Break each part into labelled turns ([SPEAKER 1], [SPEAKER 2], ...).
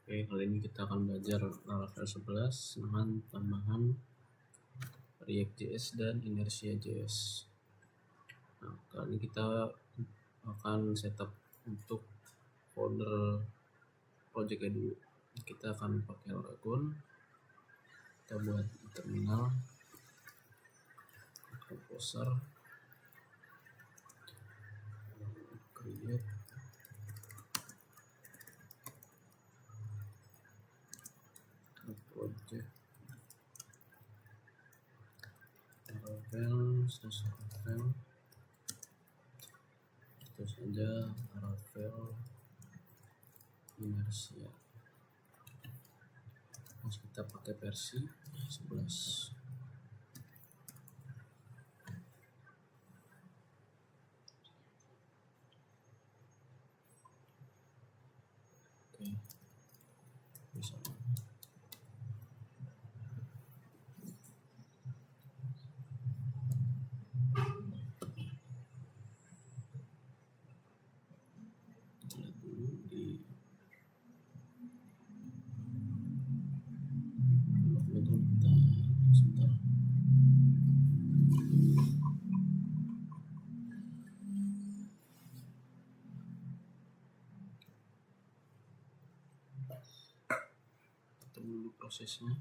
[SPEAKER 1] Oke, kali ini kita akan belajar Laravel 11 dengan tambahan React.js dan Inertia.js. Nah, kali ini kita akan setup untuk folder projectnya dulu. Kita akan pakai Oragon. Kita buat terminal composer create project Laravel terus saja Laravel Inertia. Terus kita pakai versi 11. Oke, bisa. Lihat dulu di dokumen kita sebentar. Kita dulu prosesnya.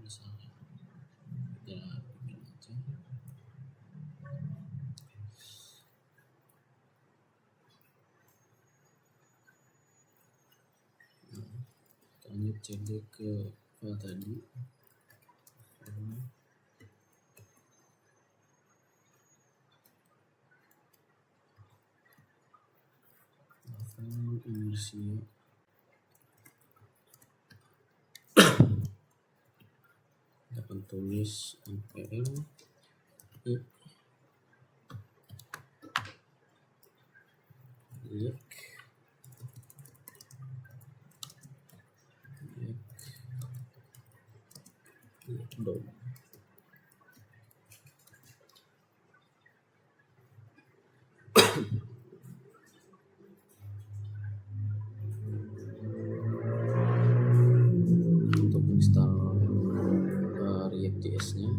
[SPEAKER 1] Misalnya kita bikin aja. Kita lanjut cd ke file tadi. Laravel Inertia. Kita akan tulis npm liek dom. Untuk install React.js-nya.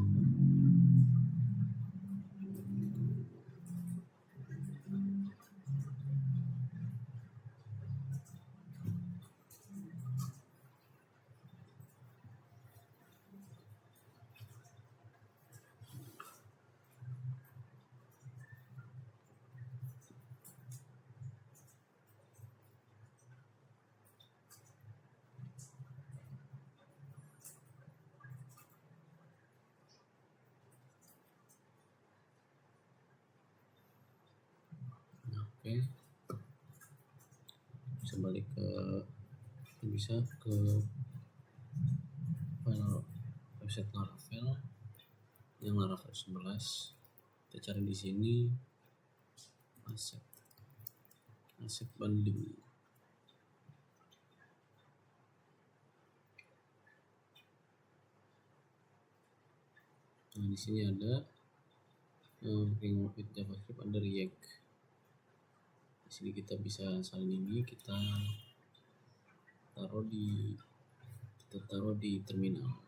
[SPEAKER 1] Oke, bisa ke file website Laravel yang Laravel 11. Kita cari di sini asset bundling. Nah, di sini ada with JavaScript ada React. Di sini kita bisa salin ini, kita taruh di terminal.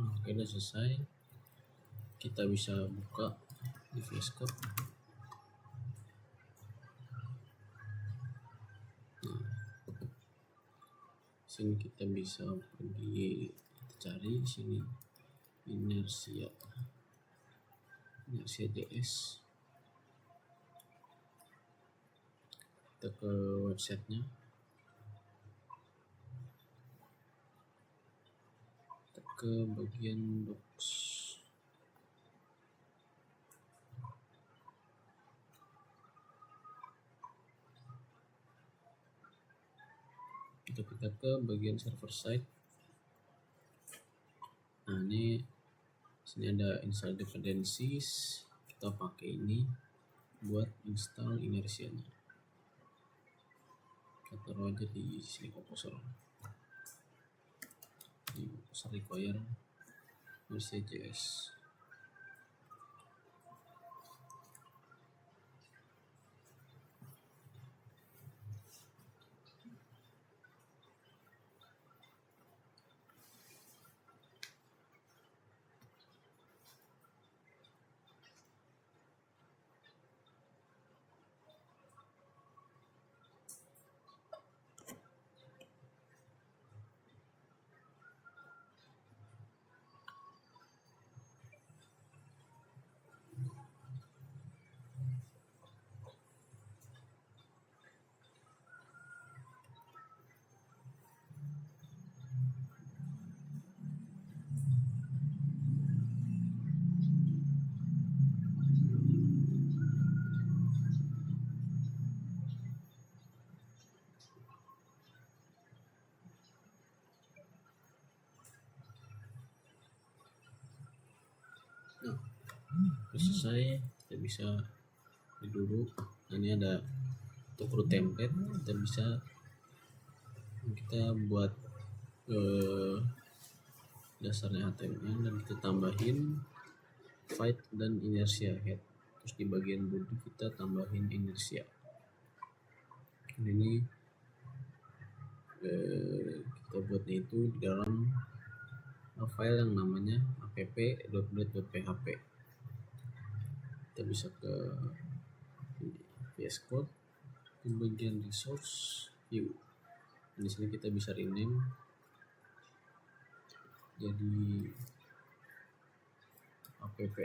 [SPEAKER 1] Oke, udah selesai. Kita bisa buka di VS Code. Sini kita bisa pergi cari sini inersia JS. Kita ke websitenya, kita ke bagian docs. Kita ke bagian server side. Nah, ini sini ada install dependencies. Kita pakai ini buat install inersianya. Kita taruh aja di sini komposer. Ini komposer require inersia JS. Selesai, kita bisa dulu. Nah, ini ada untuk root template. Kita buat dasarnya HTML dan kita tambahin fight dan inersia head. Terus di bagian body kita tambahin inersia. Ini kita buatnya itu di dalam file yang namanya app.blade.php. Kita bisa ke VS Code di bagian resource view. Di sini kita bisa rename jadi app.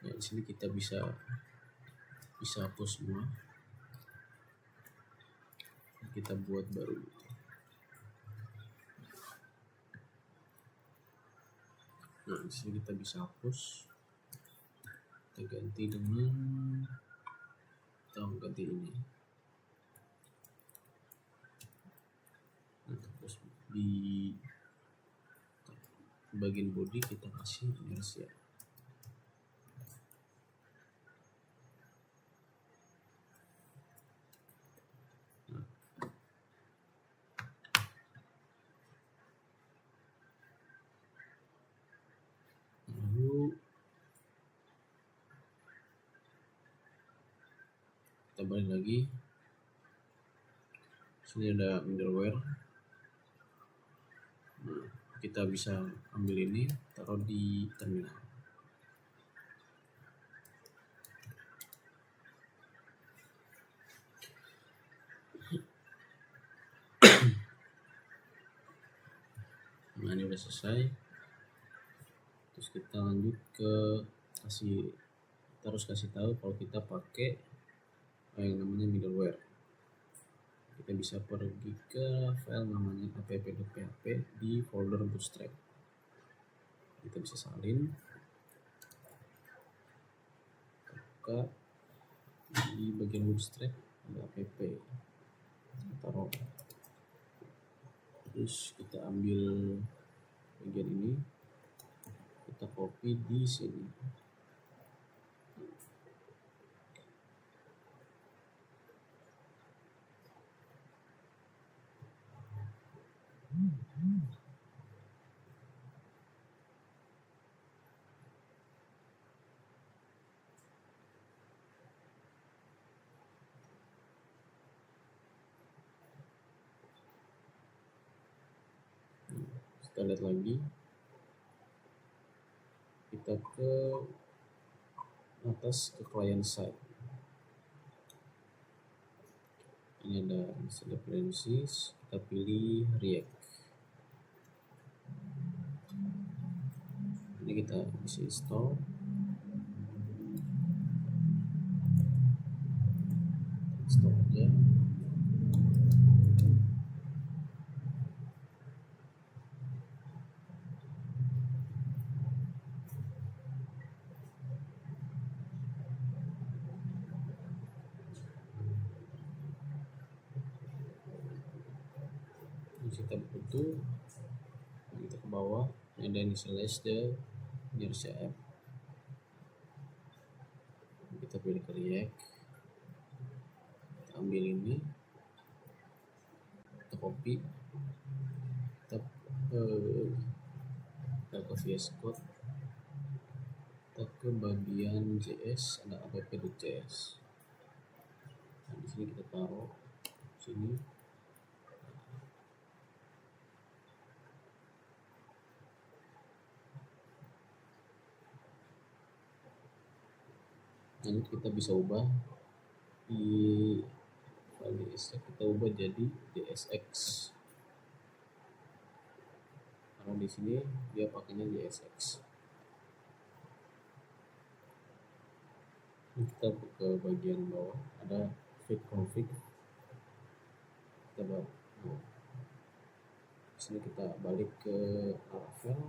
[SPEAKER 1] Nah, di sini kita bisa hapus semua. Kita buat baru. Nah, di sini kita bisa hapus. Kita ganti dengan ganti ini. Nah, terus di bagian body kita kasih inersia. Lalu kita balik lagi. Sini ada middleware. Nah, kita bisa ambil ini, taruh di terminal. Nah, ini udah selesai. Terus kita lanjut ke harus kasih tahu kalau kita pakai yang namanya middleware. Kita bisa pergi ke file namanya app.php di folder bootstrap. Kita bisa salin, buka di bagian bootstrap ada app, kita taruh. Terus kita ambil bagian ini, kita copy di sini. kita lihat lagi, kita ke atas ke client side. Ini ada dependencies, kita pilih React. Ini kita bisa install. Install aja. Kita butuh, kita ke bawah, ada initialize the inertia app, kita pilih ke React, kita ambil ini, kita copy, kita ke VS Code, kita ke bagian JS, ada app.js. Nah, di sini kita taruh sini. Nanti kita bisa ubah di file JS, kita ubah jadi JSX. Karena di sini dia pakainya JSX. Kita ke bagian bawah, ada fit config. Kita balik. Nah, di sini kita balik ke Laravel.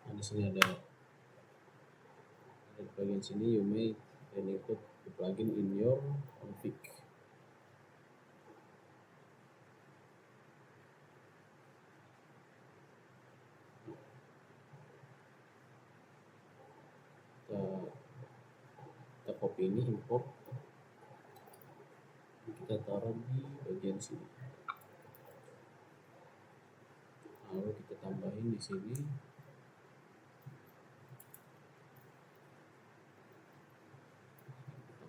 [SPEAKER 1] Nah, di sini ada di bagian sini, you may include the plugin in your config. Kita copy ini, import, kita taruh di bagian sini, lalu kita tambahin di sini.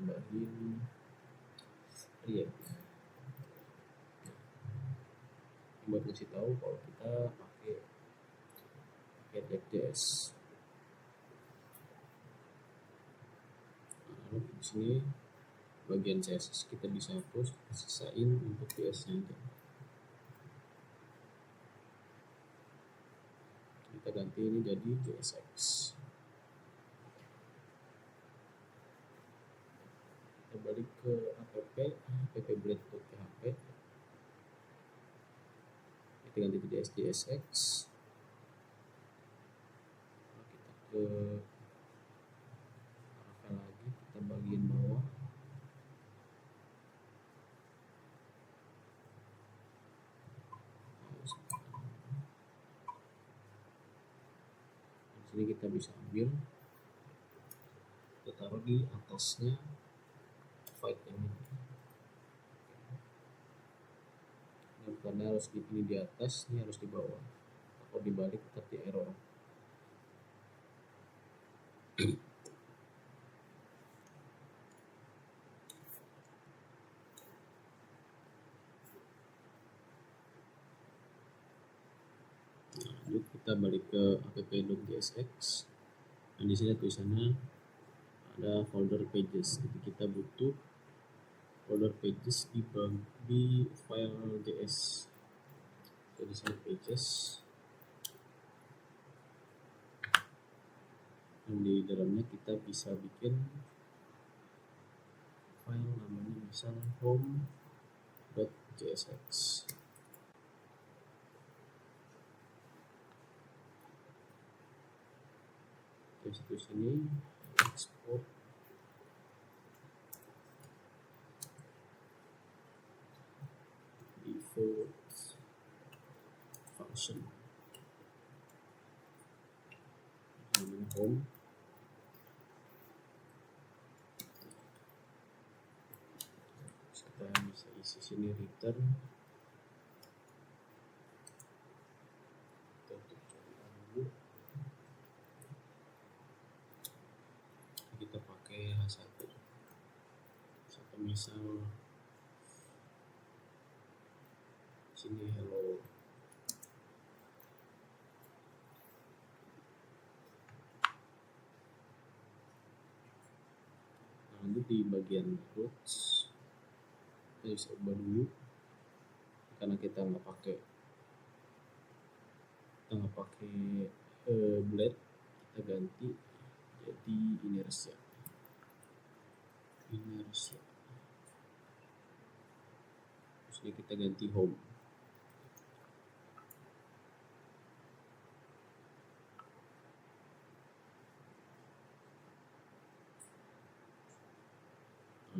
[SPEAKER 1] Tambahin React buat ngasih tahu kalau kita pakai React.js. Lalu di sini bagian CSS kita bisa hapus, kita sisain untuk JS nya aja. Kita ganti ini jadi JSX. Kita balik ke appblade.php, kita ganti jadi JSX. Kita ke Laravel lagi, kita bagian bawah, di sini kita bisa ambil, kita taruh di atasnya void ini. Karena harus ini di atas, ini harus di bawah. Kalau dibalik tetap di error. Lanjut kita balik ke app.jsx. Nah, di sini tulisannya ada folder pages. Jadi kita butuh folder pages di file JS. Jadi sini pages. Dan di dalamnya kita bisa bikin file namanya misalnya home.jsx. Di situ sini export default function namanya home. Kita bisa isi sini return. Kita pakai H1 misal Sini hello. Lanjut di bagian roots, kita bisa ubah dulu karena kita nggak pakai blade, kita ganti jadi inersia. Terus ini kita ganti home.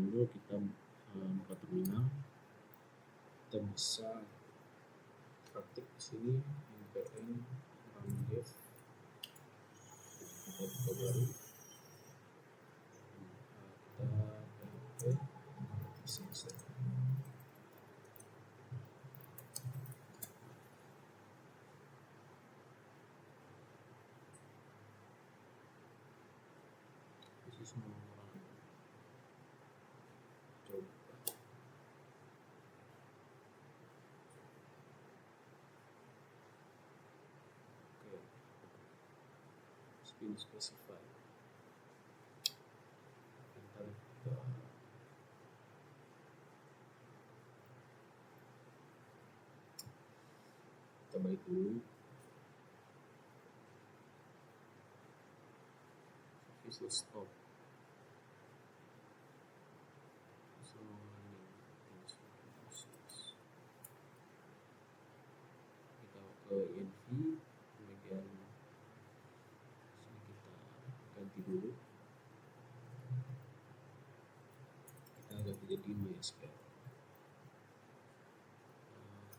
[SPEAKER 1] Lalu kita buka terminal, kita bisa praktik di sini npm run dev, kita buka baru, kita php sensor. This is more run. Coba. Okay. Spin specify. Kita balik dulu. This will stop. Kita ke env, bagian sini kita ganti dulu. Kita ganti jadi MySQL.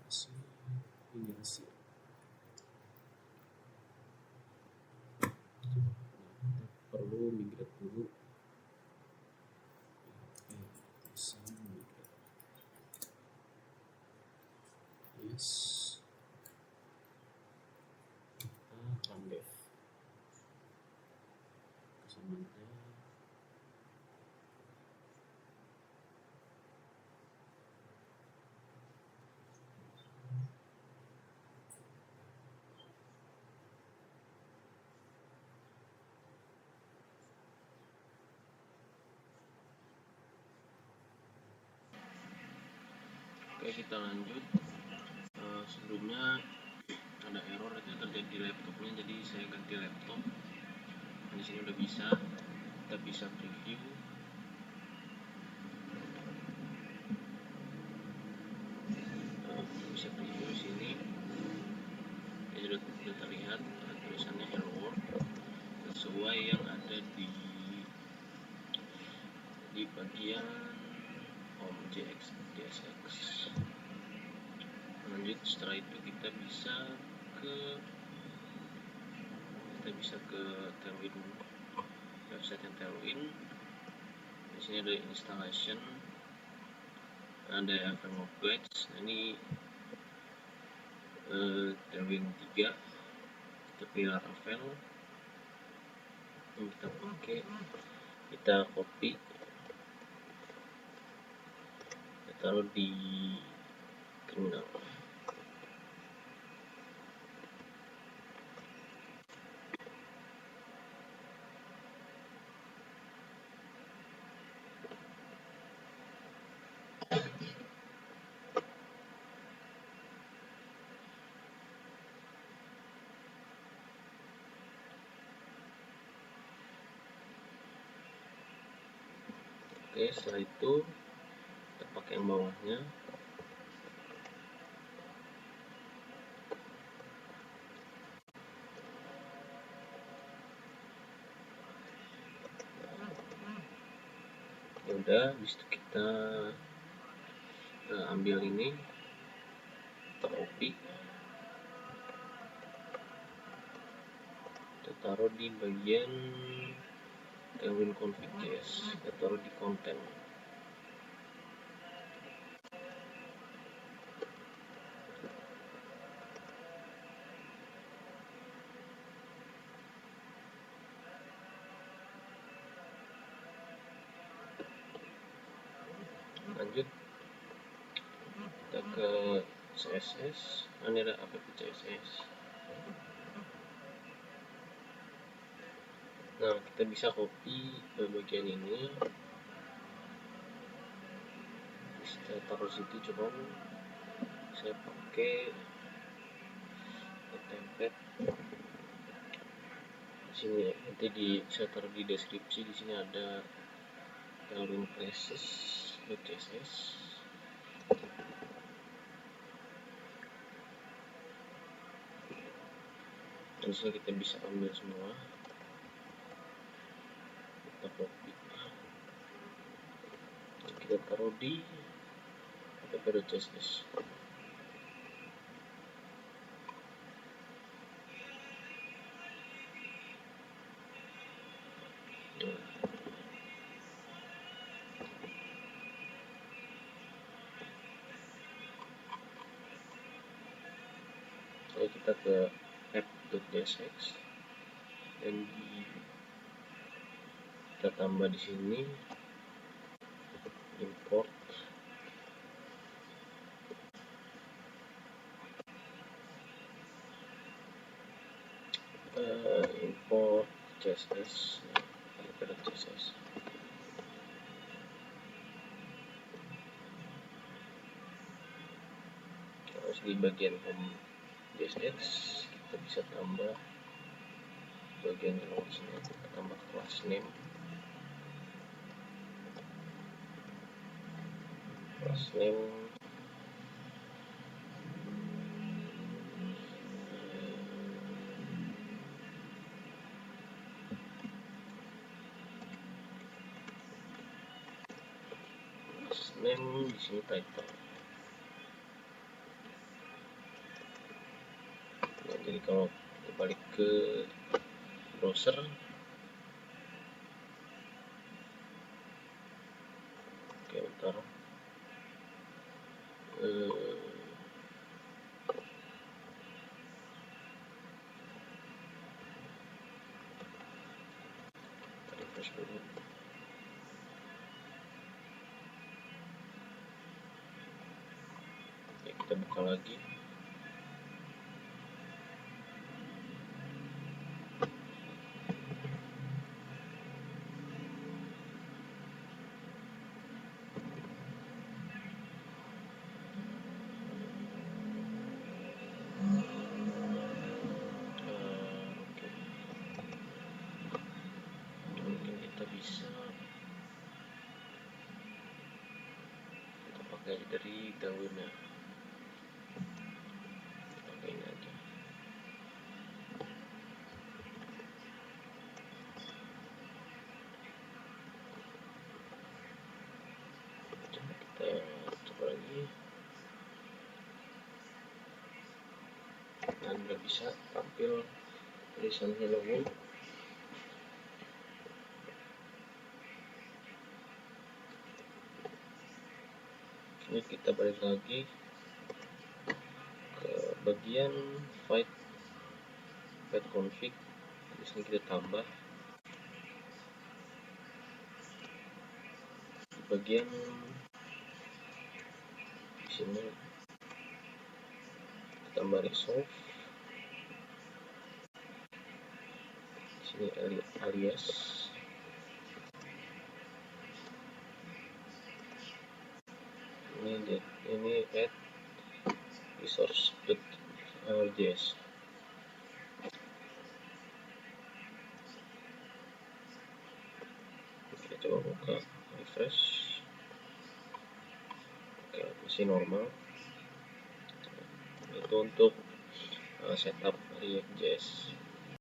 [SPEAKER 1] Kasih inersia. Kita perlu migrate dulu. Yes. Kita run dev. Kesamaannya oke, kita lanjut. Sebelumnya ada error itu terjadi di laptopnya, jadi saya ganti laptop. Di sini udah bisa, kita bisa preview. Bisa preview di sini. Ya sudah terlihat tulisannya hello world sesuai yang ada di bagian home JSX. Lanjut, setelah itu kita bisa ke Tailwind, website yang Tailwind. Di sini ada installation, ada framework guides. Ini Tailwind 3, kita pilih Laravel, kita pakai, kita copy, kita taruh di terminal. Oke, setelah itu kita pakai yang bawahnya. Ya udah, habis itu kita ambil ini, kita copy, kita taruh di bagian Tailwind config.js, kita taruh di content. Lanjut, kita ke CSS, ini ada app CSS. Nah, kita bisa copy ke bagian ini, bisa taruh situ, cuman saya pakai template di sini. Nanti saya taruh di deskripsi. Di sini ada Tailwind Classes CSS. Di sini kita bisa ambil semua, kita copy, kita taruh di app.css. Lalu kita ke app.css dan kita tambah di sini import CSS, app.css. Terus di bagian home CSS kita bisa tambah bagian launchnya, kita tambah class name, di sini title. Nah, jadi kalau kita balik ke browser, oke, bentar, refresh dulu. Ya, kita buka lagi. Oke. Mungkin kita bisa pakai dari Tailwind, pakai ini aja. Coba kita coba lagi. Dan nggak bisa tampil tulisan hello world. Ini kita balik lagi ke bagian file config. Di sini kita tambah di bagian di sini, kita tambah resolve. Di sini alias. Ini add resource.js. Kita coba buka, refresh. Oke, masih normal. Itu untuk setup React.js.